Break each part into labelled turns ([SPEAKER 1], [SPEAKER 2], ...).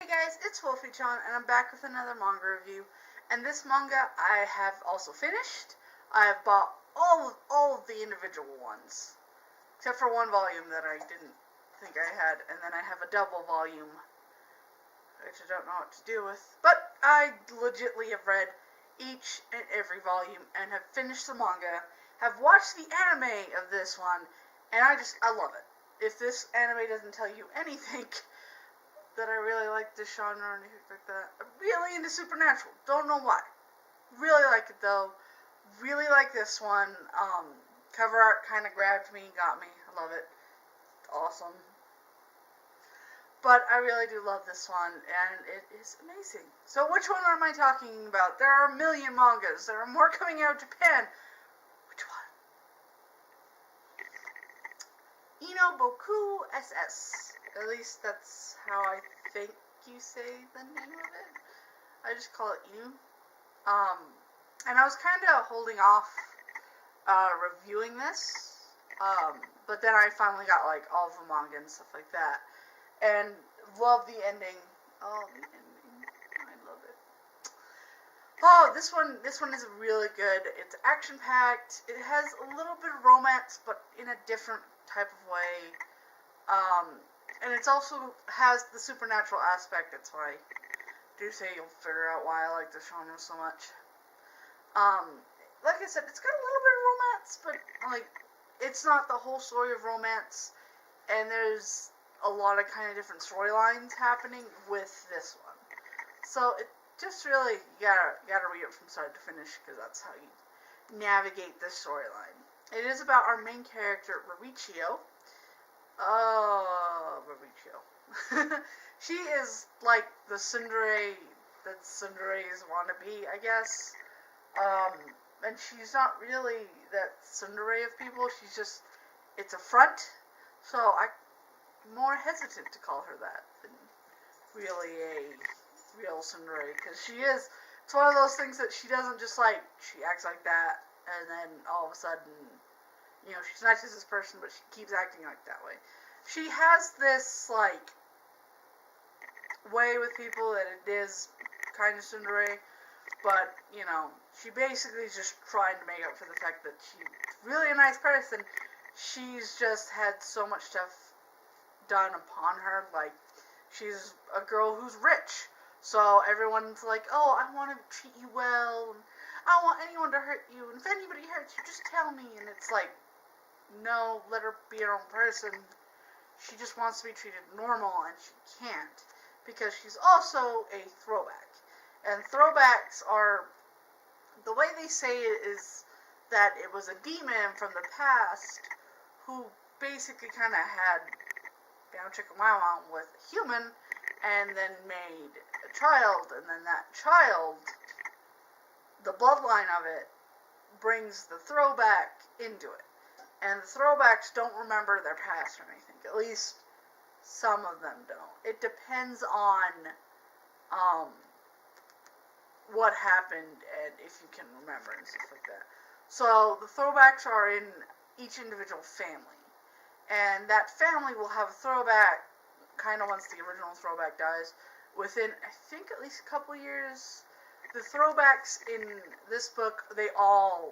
[SPEAKER 1] Hey guys, it's Wolfy-Chan and I'm back with another manga review. And this manga I have also finished. I have bought all of the individual ones. Except for one volume that I didn't think I had. And then I have a double volume, which I don't know what to do with. But I legitimately have read each and every volume and have finished the manga. Have watched the anime of this one. And I love it. If this anime doesn't tell you anything that I really like this genre or anything like that. I'm really into Supernatural. Don't know why. Really like it though. Really like this one. Cover art kind of grabbed me, got me. I love it. Awesome. But I really do love this one, and it is amazing. So which one am I talking about? There are a million mangas. There are more coming out of Japan. Which one? Boku SS. At least that's how I think you say the name of it. I just call it Inu. And I was kind of holding off reviewing this. But then I finally got like all of the manga and stuff like that. And love the ending. Oh, the ending. I love it. Oh, this one is really good. It's action-packed. It has a little bit of romance, but in a different type of way. And it also has the supernatural aspect. That's why I do say you'll figure out why I like this genre so much. Like I said, it's got a little bit of romance, but like it's not the whole story of romance. And there's a lot of kind of different storylines happening with this one. So it just really you gotta read it from start to finish because that's how you navigate this storyline. It is about our main character, Mauricio. Mauricio. She is like the tsundere that tsunderes want to be, I guess. And she's not really that tsundere of people. She's just, it's a front. So I'm more hesitant to call her that than really a real tsundere. Because she is, it's one of those things that she doesn't just like, she acts like that. And then all of a sudden, she's not just this person, but she keeps acting like that way. She has this, like, way with people that it is kind of tsundere, but, she basically is just trying to make up for the fact that she's really a nice person. She's just had so much stuff done upon her, like, she's a girl who's rich, so everyone's like, oh, I want to treat you well, and I don't want anyone to hurt you, and if anybody hurts you, just tell me, and it's like, no, let her be her own person. She just wants to be treated normal, and she can't, because she's also a throwback. And throwbacks are, the way they say it is that it was a demon from the past who basically kind of had down chicka wow wow with a human, and then made a child, and then that child, the bloodline of it, brings the throwback into it. And the throwbacks don't remember their past or anything. At least some of them don't. It depends on what happened and if you can remember and stuff like that. So the throwbacks are in each individual family. And that family will have a throwback kind of once the original throwback dies. Within, I think, at least a couple years. The throwbacks in this book, they all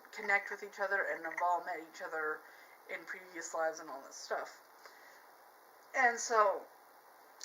[SPEAKER 1] connect with each other and have all met each other in previous lives and all this stuff. And so,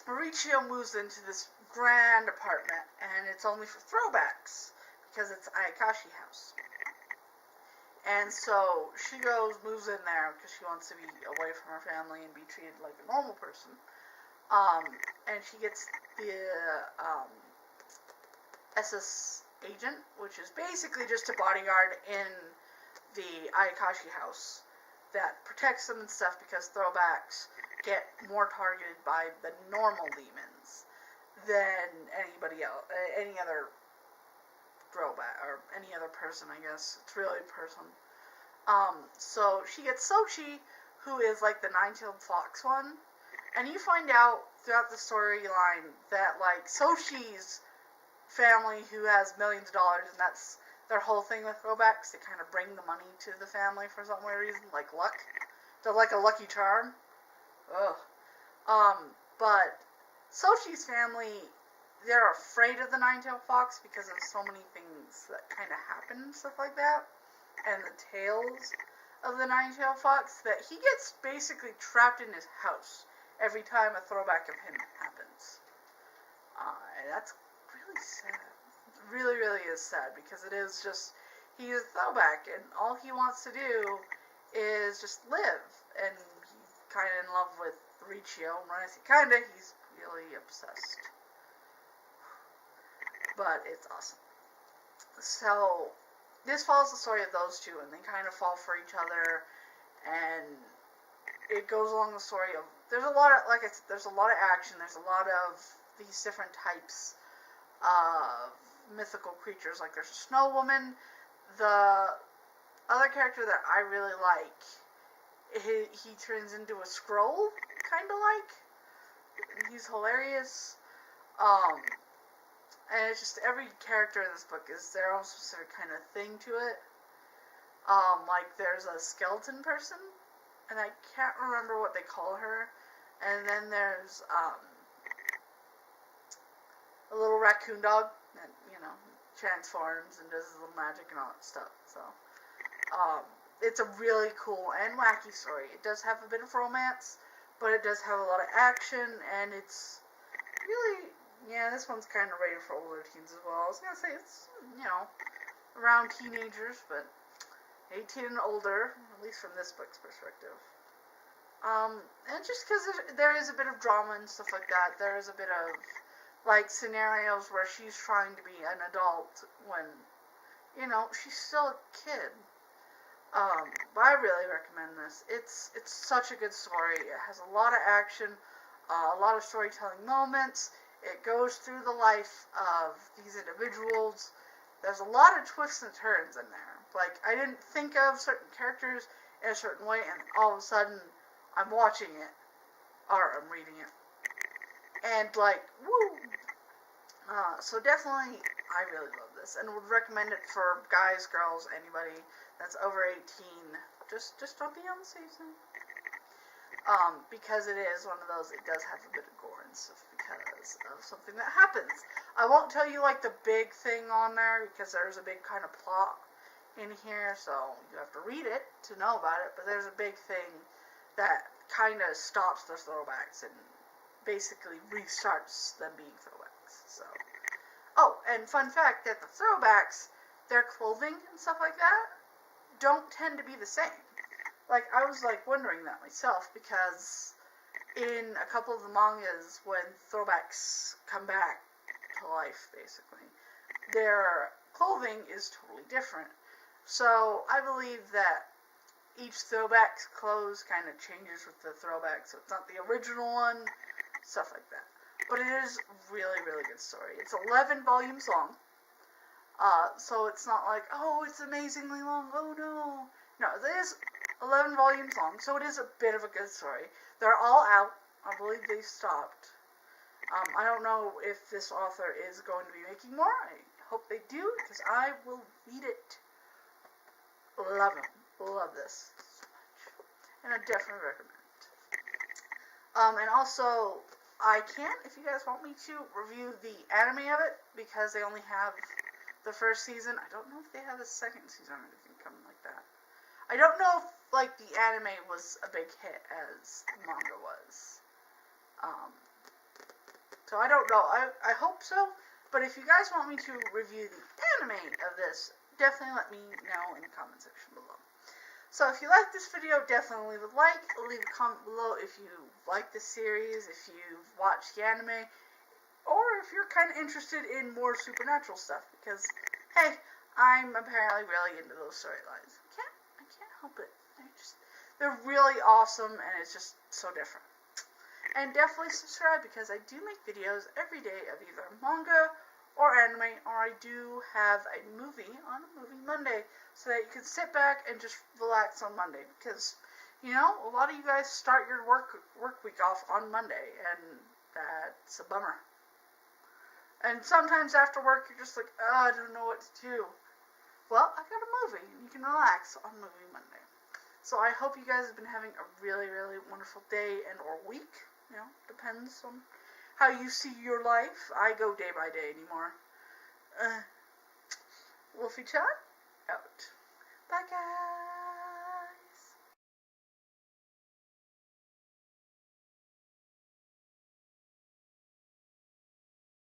[SPEAKER 1] Mauricio moves into this grand apartment, and it's only for throwbacks, because it's Ayakashi house. And so, she moves in there, because she wants to be away from her family and be treated like a normal person. And she gets the SS agent, which is basically just a bodyguard in the Ayakashi house that protects them and stuff, because throwbacks get more targeted by the normal demons than anybody else, any other throwback, or any other person, I guess. It's really a person. So she gets Soushi, who is like the nine-tailed fox one, and you find out throughout the storyline that, like, Soushi's family who has millions of dollars, and that's their whole thing with throwbacks. They kind of bring the money to the family for some weird reason, like luck. They're like a lucky charm. Ugh. But Sochi's family, they're afraid of the Nine-Tailed Fox because of so many things that kind of happen, stuff like that, and the tales of the Nine-Tailed Fox, that he gets basically trapped in his house every time a throwback of him happens. And that's really sad. It really, really is sad, because it is just, he's a throwback, and all he wants to do is just live, and he's kind of in love with Riccio, and when I say kinda, he's really obsessed. But it's awesome. So, this follows the story of those two, and they kind of fall for each other, and it goes along the story of, there's a lot of, like I said, there's a lot of action, there's a lot of these different types of mythical creatures, like there's a snow woman. The other character that I really like, he turns into a scroll, kind of like, and he's hilarious. And it's just, every character in this book is their own specific kind of thing to it. Like, there's a skeleton person, and I can't remember what they call her. And then there's, a little raccoon dog that, transforms and does little magic and all that stuff. So, it's a really cool and wacky story. It does have a bit of romance, but it does have a lot of action, and it's really, this one's kind of rated for older teens as well. I was gonna say it's, around teenagers, but 18 and older, at least from this book's perspective. And just because there is a bit of drama and stuff like that, there is a bit of, like, scenarios where she's trying to be an adult when, she's still a kid. But I really recommend this. It's such a good story. It has a lot of action, a lot of storytelling moments. It goes through the life of these individuals. There's a lot of twists and turns in there. Like, I didn't think of certain characters in a certain way, and all of a sudden, I'm watching it, or I'm reading it. And, like, woo! So definitely, I really love this, and would recommend it for guys, girls, anybody that's over 18. Just don't be on the safe side. Because it is one of those, it does have a bit of gore and stuff because of something that happens. I won't tell you, like, the big thing on there, because there's a big kind of plot in here, so you have to read it to know about it, but there's a big thing that kind of stops the throwbacks and basically restarts them being throwbacks. So, oh, and fun fact, that the throwbacks, their clothing and stuff like that, don't tend to be the same. Like, I was, like, wondering that myself, because in a couple of the mangas, when throwbacks come back to life, basically, their clothing is totally different. So, I believe that each throwback's clothes kind of changes with the throwback, so it's not the original one, stuff like that. But it is really, really good story. It's 11 volumes long, so it's not like, oh, it's amazingly long, oh no. No, it is 11 volumes long, so it is a bit of a good story. They're all out. I believe they stopped. I don't know if this author is going to be making more. I hope they do, because I will read it. Love it. Love this so much. And I definitely recommend it. And also, I can, if you guys want me to, review the anime of it, because they only have the first season. I don't know if they have a second season or anything coming like that. I don't know if, like, the anime was a big hit as the manga was. So I don't know. I hope so. But if you guys want me to review the anime of this, definitely let me know in the comment section below. So if you like this video, definitely leave a like, leave a comment below if you like this series, if you've watched the anime, or if you're kind of interested in more supernatural stuff, because, hey, I'm apparently really into those storylines. I can't help it. They're really awesome, and it's just so different. And definitely subscribe, because I do make videos every day of either manga or anime, or I do have a movie on Movie Monday, so that you can sit back and just relax on Monday, because, a lot of you guys start your work week off on Monday, and that's a bummer. And sometimes after work, you're just like, oh, I don't know what to do. Well, I got a movie, and you can relax on Movie Monday. So I hope you guys have been having a really, really wonderful day and or week. Depends on how you see your life. I go day by day anymore. Wolfy-Chan, out. Bye, guys.